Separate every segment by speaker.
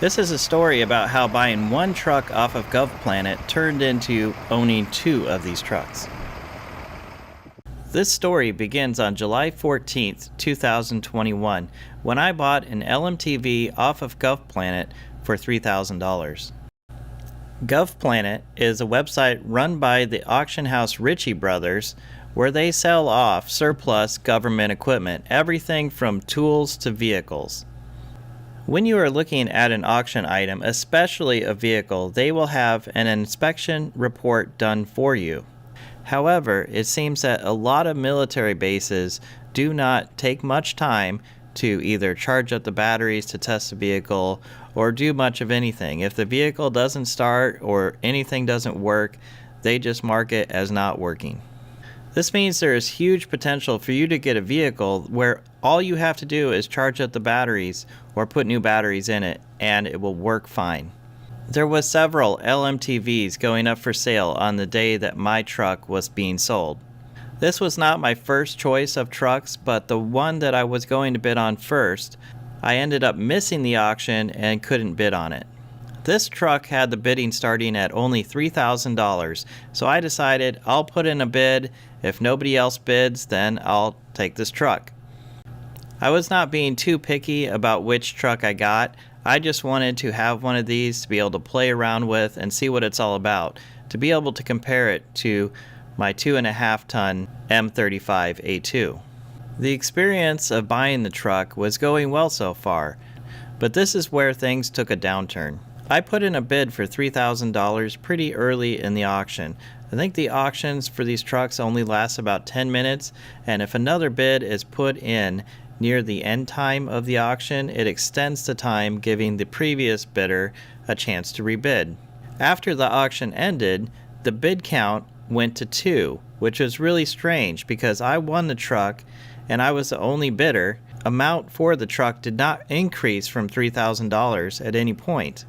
Speaker 1: This is a story about how buying one truck off of GovPlanet turned into owning two of these trucks. This story begins on July 14th, 2021, when I bought an LMTV off of GovPlanet for $3,000. GovPlanet is a website run by the auction house Ritchie Brothers, where they sell off surplus government equipment, everything from tools to vehicles. When you are looking at an auction item, especially a vehicle, they will have an inspection report done for you. However, it seems that a lot of military bases do not take much time to either charge up the batteries to test the vehicle or do much of anything. If the vehicle doesn't start or anything doesn't work, they just mark it as not working. This means there is huge potential for you to get a vehicle where all you have to do is charge up the batteries or put new batteries in it and it will work fine. There was several LMTVs going up for sale on the day that my truck was being sold. This was not my first choice of trucks, but the one that I was going to bid on first, I ended up missing the auction and couldn't bid on it. This truck had the bidding starting at only $3,000, so I decided I'll put in a bid. If nobody else bids, then I'll take this truck. I was not being too picky about which truck I got. I just wanted to have one of these to be able to play around with and see what it's all about, to be able to compare it to my 2.5-ton M35A2. The experience of buying the truck was going well so far, but this is where things took a downturn. I put in a bid for $3,000 pretty early in the auction. I think the auctions for these trucks only last about 10 minutes, and if another bid is put in near the end time of the auction, it extends the time, giving the previous bidder a chance to rebid. After the auction ended, the bid count went to 2, which was really strange because I won the truck and I was the only bidder. Amount for the truck did not increase from $3,000 at any point.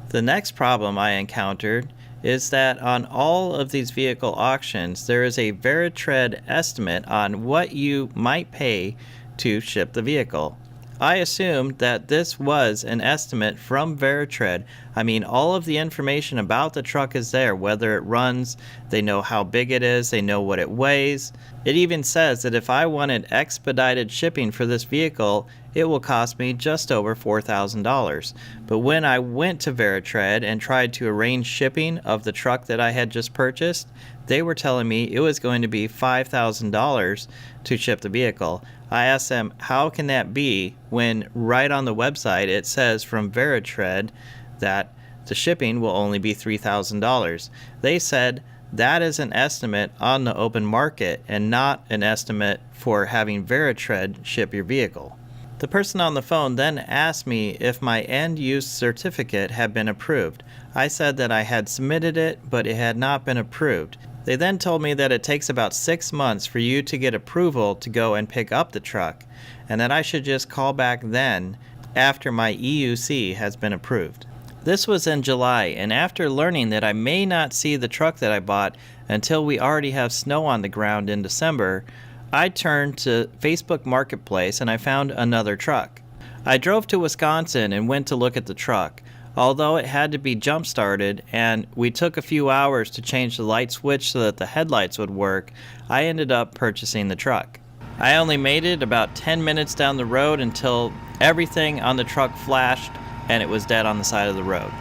Speaker 1: The next problem I encountered is that on all of these vehicle auctions, there is a Veritred estimate on what you might pay to ship the vehicle. I assumed that this was an estimate from Veritred. I mean, all of the information about the truck is there, whether it runs, they know how big it is, they know what it weighs. It even says that if I wanted expedited shipping for this vehicle, it will cost me just over $4,000. But when I went to Veritred and tried to arrange shipping of the truck that I had just purchased, they were telling me it was going to be $5,000 to ship the vehicle. I asked them, how can that be when right on the website it says from Veritred that the shipping will only be $3,000. They said that is an estimate on the open market and not an estimate for having Veritred ship your vehicle. The person on the phone then asked me if my end-use certificate had been approved. I said that I had submitted it, but it had not been approved. They then told me that it takes about 6 months for you to get approval to go and pick up the truck, and that I should just call back then after my EUC has been approved. This was in July, and after learning that I may not see the truck that I bought until we already have snow on the ground in December, I turned to Facebook Marketplace and I found another truck. I drove to Wisconsin and went to look at the truck. Although it had to be jump-started and we took a few hours to change the light switch so that the headlights would work, I ended up purchasing the truck. I only made it about 10 minutes down the road until everything on the truck flashed and it was dead on the side of the road.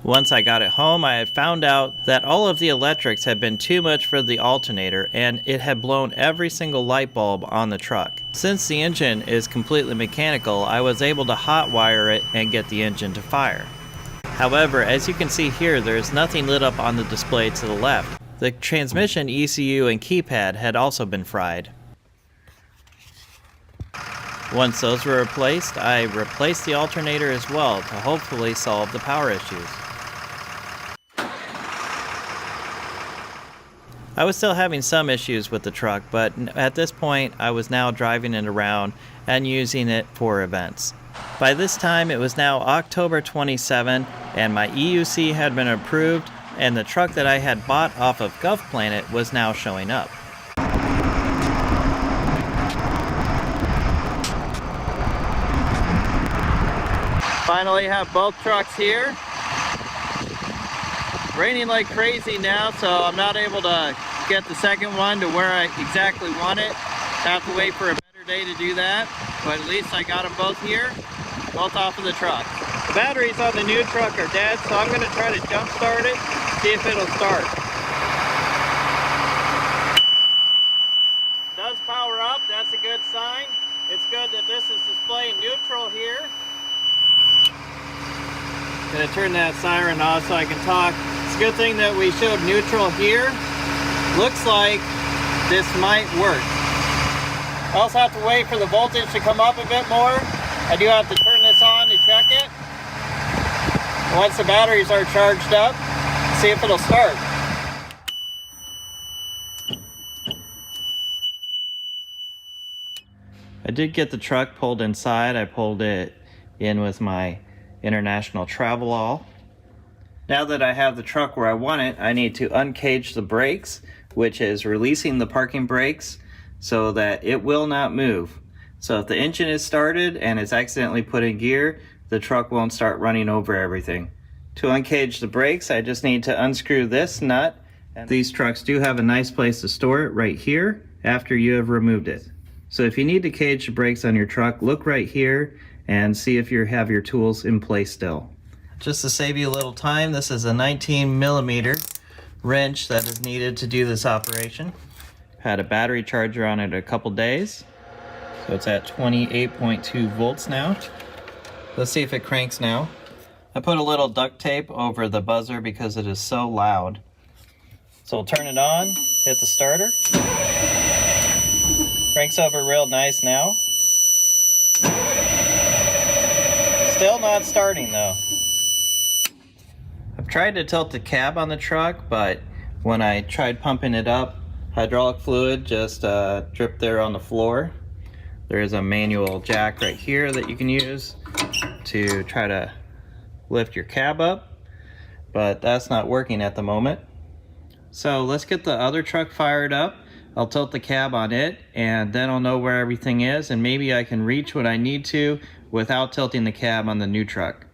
Speaker 1: Once I got it home, I had found out that all of the electrics had been too much for the alternator and it had blown every single light bulb on the truck. Since the engine is completely mechanical, I was able to hotwire it and get the engine to fire. However, as you can see here, there is nothing lit up on the display to the left. The transmission ECU and keypad had also been fried. Once those were replaced, I replaced the alternator as well to hopefully solve the power issues. I was still having some issues with the truck, but at this point I was now driving it around and using it for events. By this time it was now October 27 and my EUC had been approved and the truck that I had bought off of GovPlanet was now showing up. Finally have both trucks here. Raining like crazy now, so I'm not able to get the second one to where I exactly want it. Have to wait for a better day to do that, but at least I got them both here, both off of the truck. The batteries on the new truck are dead, so I'm going to try to jump start it, see if it'll start. It does power up, that's a good sign. It's good that this is displaying neutral here. Gonna turn that siren off so I can talk. It's a good thing that we showed neutral here. Looks like this might work. I also have to wait for the voltage to come up a bit more. I do have to turn this on to check it. Once the batteries are charged up, see if it'll start. I did get the truck pulled inside. I pulled it in with my international travel all. Now that I have the truck where I want it, I need to uncage the brakes, which is releasing the parking brakes so that it will not move. So if the engine is started and it's accidentally put in gear, the truck won't start running over everything. To uncage the brakes, I just need to unscrew this nut. And these trucks do have a nice place to store it right here after you have removed it. So if you need to cage the brakes on your truck, look right here and see if you have your tools in place still. Just to save you a little time, this is a 19mm wrench that is needed to do this operation. Had a battery charger on it a couple days, so it's at 28.2 volts now. Let's see if it cranks now. I put a little duct tape over the buzzer because it is so loud. So we'll turn it on, hit the starter. Cranks over real nice now. Still not starting though. I've tried to tilt the cab on the truck, but when I tried pumping it up, hydraulic fluid just dripped there on the floor. There is a manual jack right here that you can use to try to lift your cab up, but that's not working at the moment. So let's get the other truck fired up. I'll tilt the cab on it and then I'll know where everything is, and maybe I can reach what I need to without tilting the cab on the new truck.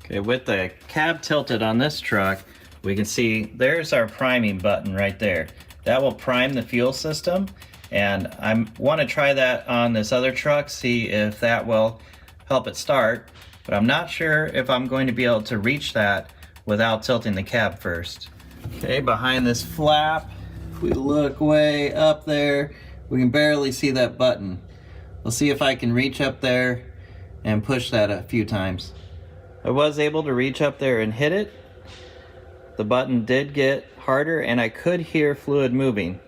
Speaker 1: Okay, with the cab tilted on this truck, we can see there's our priming button right there. That will prime the fuel system, and I want to try that on this other truck, see if that will help it start, but I'm not sure if I'm going to be able to reach that without tilting the cab first. Okay, behind this flap, if we look way up there, we can barely see that button. We'll see if I can reach up there and push that a few times. I was able to reach up there and hit it. The button did get harder and I could hear fluid moving.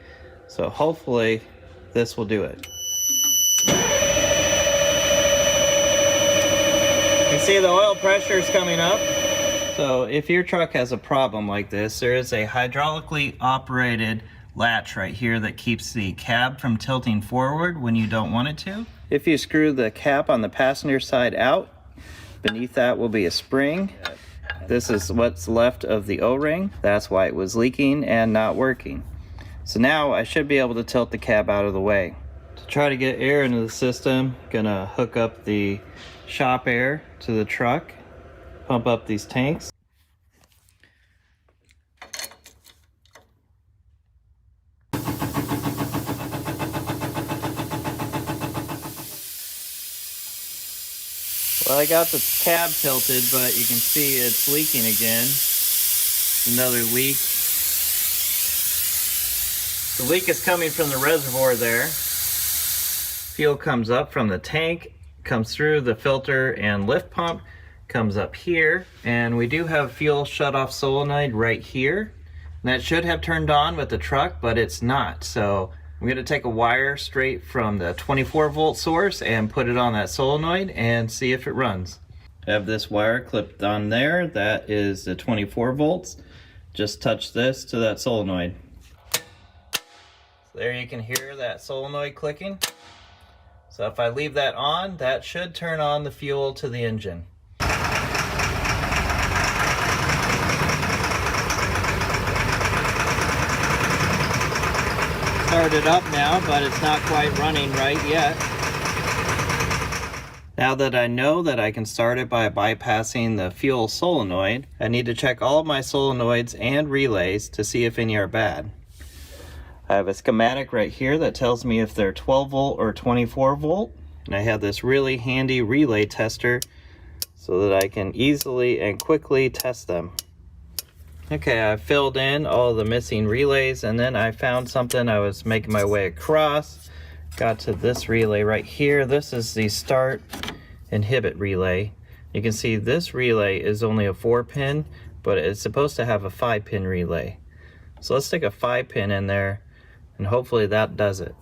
Speaker 1: So hopefully this will do it. You can see the oil pressure is coming up. So if your truck has a problem like this, there is a hydraulically operated latch right here that keeps the cab from tilting forward when you don't want it to. If you screw the cap on the passenger side out, beneath that will be a spring. This is what's left of the O-ring. That's why it was leaking and not working. So now I should be able to tilt the cab out of the way. To try to get air into the system, gonna hook up the shop air to the truck, pump up these tanks. Well, I got the cab tilted, but you can see it's leaking again. Another leak. The leak is coming from the reservoir there. Fuel comes up from the tank, comes through the filter and lift pump, comes up here, and we do have fuel shutoff solenoid right here. And that should have turned on with the truck, but it's not. So I'm going to take a wire straight from the 24 volt source and put it on that solenoid and see if it runs. I have this wire clipped on there. That is the 24 volts. Just touch this to that solenoid. There you can hear that solenoid clicking. So if I leave that on, that should turn on the fuel to the engine. Started up now, but it's not quite running right yet. Now that I know that I can start it by bypassing the fuel solenoid, I need to check all of my solenoids and relays to see if any are bad. I have a schematic right here that tells me if they're 12 volt or 24 volt. And I have this really handy relay tester so that I can easily and quickly test them. Okay, I filled in all the missing relays, and then I found something. I was making my way across, got to this relay right here. This is the start inhibit relay. You can see this relay is only a 4-pin, but it's supposed to have a 5-pin relay. So let's stick a 5-pin in there, and hopefully that does it.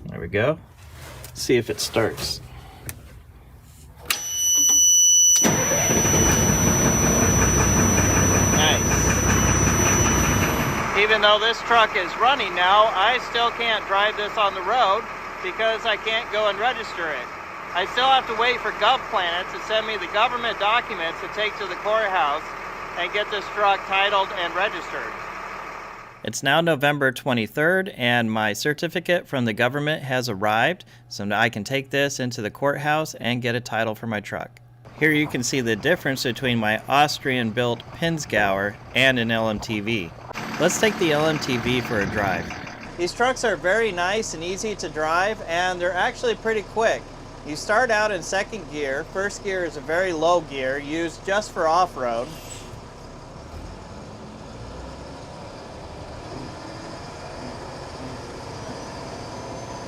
Speaker 1: There we go. See if it starts. Even though this truck is running now, I still can't drive this on the road because I can't go and register it. I still have to wait for GovPlanet to send me the government documents to take to the courthouse and get this truck titled and registered. It's now November 23rd, and my certificate from the government has arrived, so now I can take this into the courthouse and get a title for my truck. Here you can see the difference between my Austrian-built Pinzgauer and an LMTV. Let's take the LMTV for a drive. These trucks are very nice and easy to drive, and they're actually pretty quick. You start out in second gear. First gear is a very low gear used just for off-road.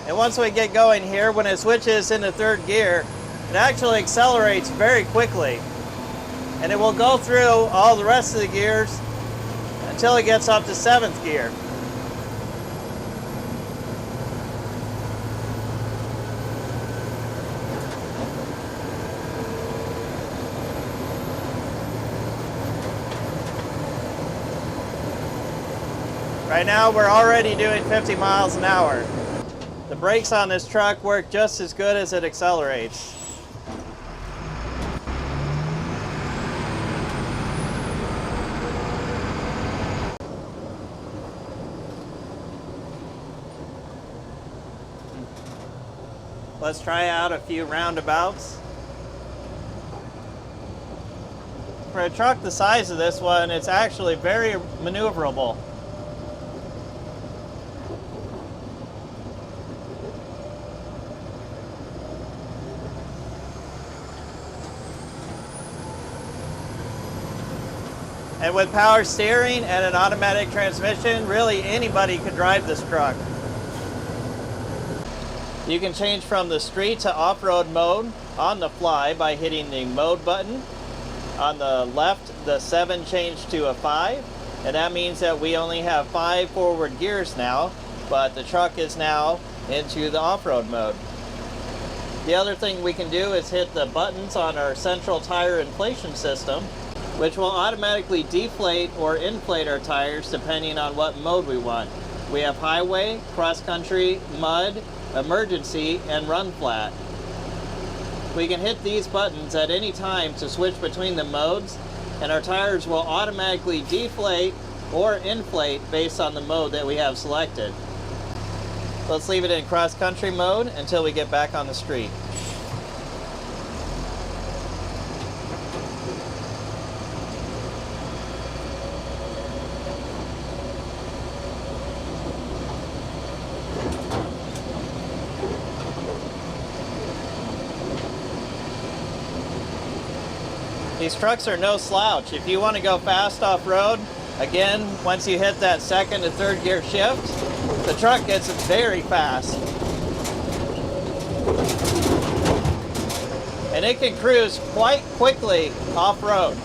Speaker 1: And once we get going here, when it switches into third gear, it actually accelerates very quickly. And it will go through all the rest of the gears until it gets up to 7th gear. Right now we're already doing 50 miles an hour. The brakes on this truck work just as good as it accelerates. Let's try out a few roundabouts. For a truck the size of this one, it's actually very maneuverable. And with power steering and an automatic transmission, really anybody could drive this truck. You can change from the street to off-road mode on the fly by hitting the mode button. On the left, the 7 changed to a 5, and that means that we only have 5 forward gears now, but the truck is now into the off-road mode. The other thing we can do is hit the buttons on our central tire inflation system, which will automatically deflate or inflate our tires depending on what mode we want. We have highway, cross-country, mud, emergency, and run flat. We can hit these buttons at any time to switch between the modes, and our tires will automatically deflate or inflate based on the mode that we have selected. Let's leave it in cross-country mode until we get back on the street. These trucks are no slouch. If you want to go fast off-road, again, once you hit that second to third gear shift, the truck gets very fast. And it can cruise quite quickly off-road.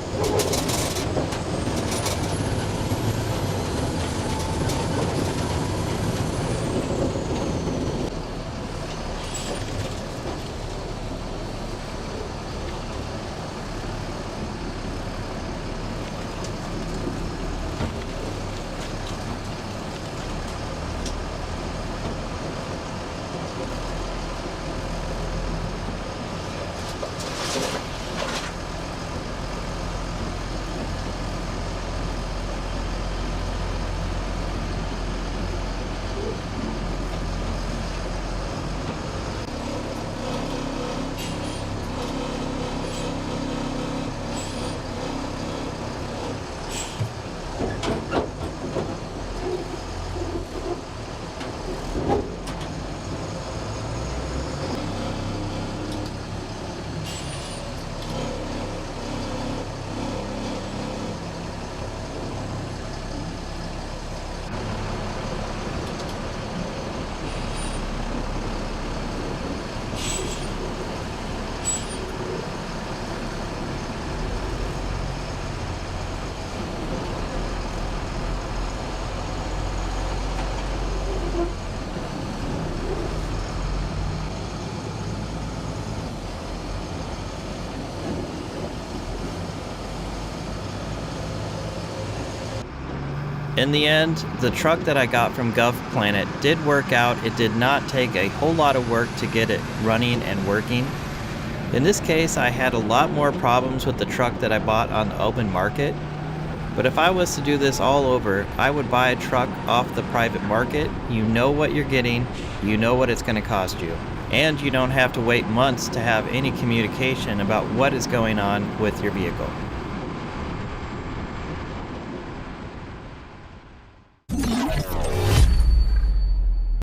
Speaker 1: In the end, the truck that I got from GovPlanet did work out. It did not take a whole lot of work to get it running and working. In this case, I had a lot more problems with the truck that I bought on the open market. But if I was to do this all over, I would buy a truck off the private market. You know what you're getting, you know what it's going to cost you. And you don't have to wait months to have any communication about what is going on with your vehicle.